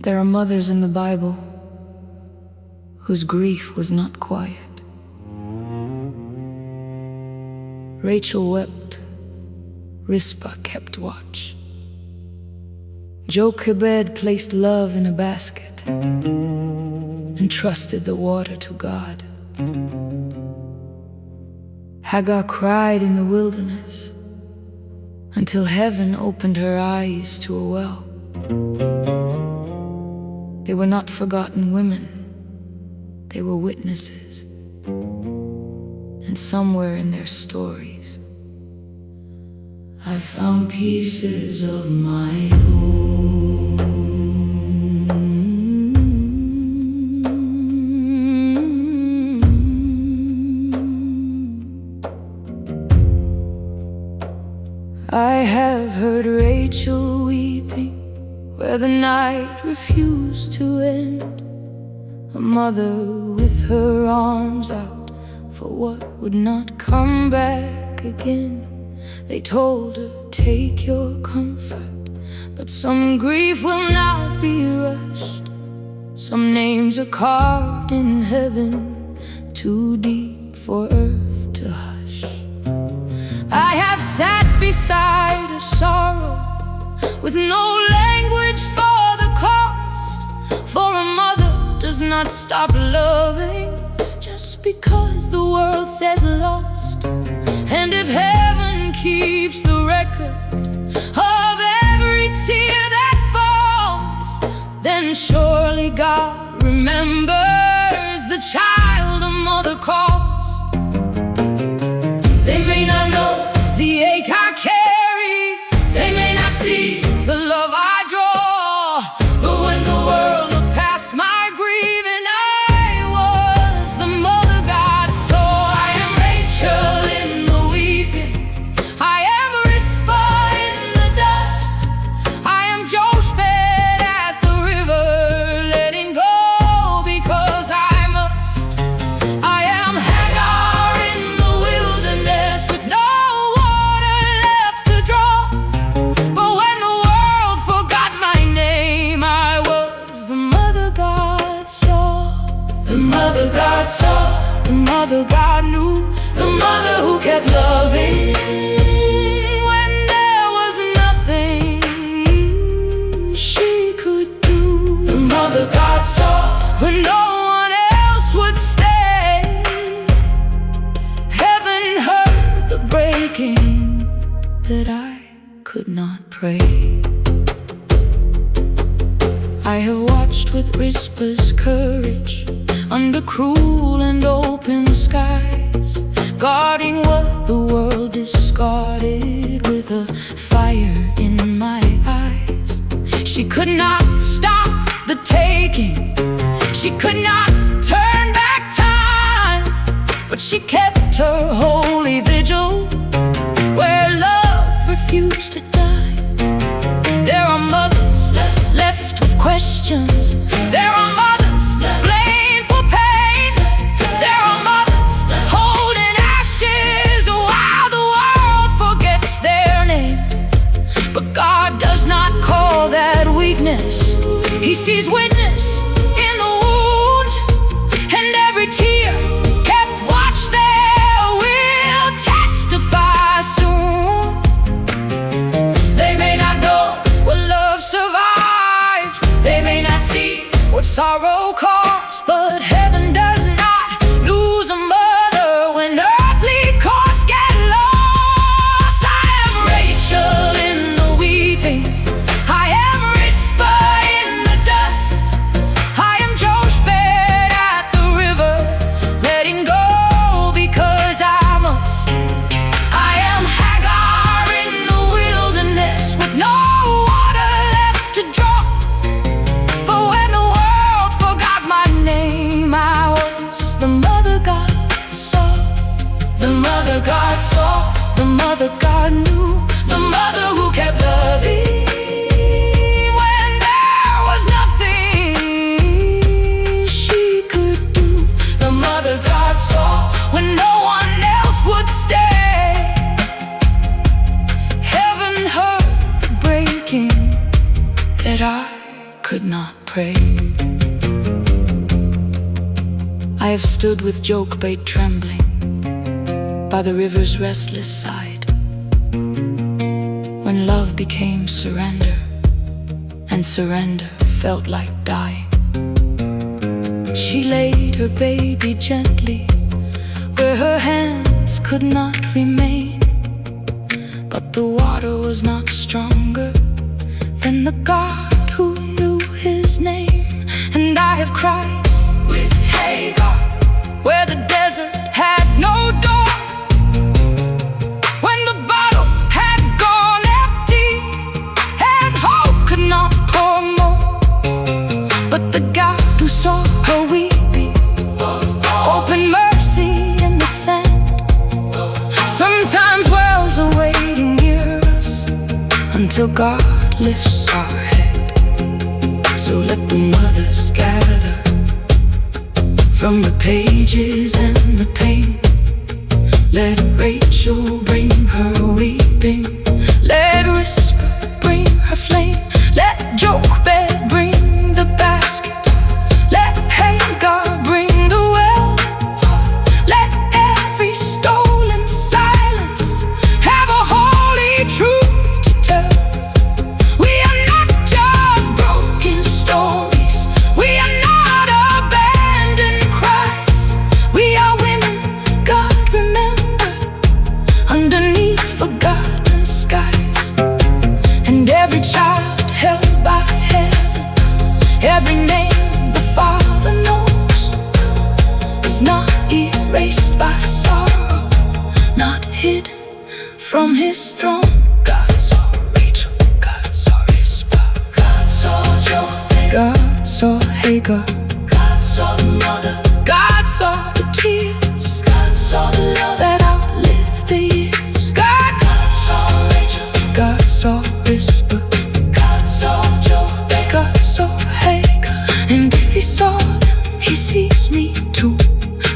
There are mothers in the Bible whose grief was not quiet. Rachel wept, Rizpah kept watch. Jochebed placed love in a basket and trusted the water to God. Hagar cried in the wilderness until heaven opened her eyes to a well. They were not forgotten women, they were witnesses. And somewhere in their stories, I found pieces of my own. I have heard Rachel weeping where the night refused to end, a mother with her arms out for what would not come back again. They told her, take your comfort, but some grief will not be rushed. Some names are carved in heaven, too deep for earth to hush. I have sat beside a sorrow with no language for the cost, for a mother does not stop loving just because the world says lost. And if heaven keeps the record of every tear that falls, then surely God remembers the child a mother calls. They may not know the ache I carry, they may not see the love I draw, but when the world looked past my grieving, I was the mother God saw. I am Rachel in the weeping, I am Rizpah in the dust, I am Jochebed at the river, letting go because I must. I am Hagar in the wilderness with no water left to draw, but when the world forgot my name, I was the mother God saw. The mother God saw, the mother God knew, the mother who kept loving when there was nothing she could do. The mother God saw when no one else would stay. Heaven heard the breaking that I could not pray. I have watched with Rizpah's courage under cruel and open skies, guarding what the world discarded with a fire in my eyes. She could not stop the taking, she could not turn back time, but she kept her holy vigil where love refused to die. There are mothers left with questions, there are mothers blamed for pain, there are mothers holding ashes while the world forgets their name. But God does not call that weakness, He sees witness in the wound, and every tear kept watch there will testify soon. They may not know what love survived, they may not see what sorrow caused, but heaven does not lose a mother when earthly cords get lost. I am Rachel in the weeping, I am Rizpah in the dust, I am Jochebed at the river, letting go because I must. I am Hagar in the wilderness with no water left to draw, but when the world forgot my name, I was the mother God saw. The mother God saw, the mother God knew, the mother who kept loving when there was nothing she could do. The mother God saw when no one else would stay. Heaven heard the breaking that I could not pray. I have stood with Jochebed trembling by the river's restless side, when love became surrender, and surrender felt like dying. She laid her baby gently where her hands could not remain, but the water was not stronger than the God who knew his name. And I have cried with Hagar where the desert had no door, when the bottle had gone empty and hope could not pour more. But the God who saw her weeping opened mercy in the sand. Sometimes wells are waiting near us until God lifts our head. So let the mothers gather from the pages and the pain. Let Rachel bring her weeping, let Rizpah bring her flame, let Jochebed bring the basket, let Hagar bring the well. Let every stolen silence have a holy truth to tell. We are not just broken stories, we are not abandoned cries. We are women God remembered underneath forgotten skies. And every child held by heaven, every name the Father knows, is not erased by sorrow, not hidden from his throne. God saw Rachel, God saw Rizpah, God saw Jochebed, God saw Hagar, God saw the mother, God saw the tears, God saw the love that outlived the years. God saw Rachel, God saw Rizpah, God saw Jochebed, God saw Hagar. And if he saw them, he sees me too.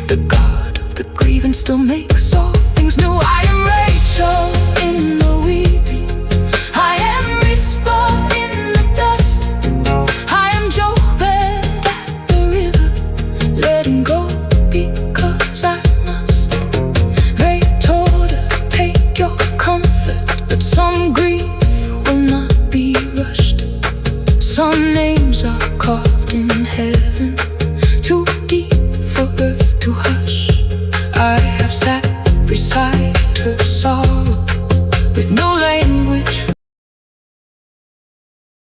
The God of the grieving still makes all things new. I am Rachel in the weeping, I am Rizpah in the dust, I am Jochebed at the river, letting go because I must. Ray told her, take your comfort, but some grief will not be rushed. Some names are called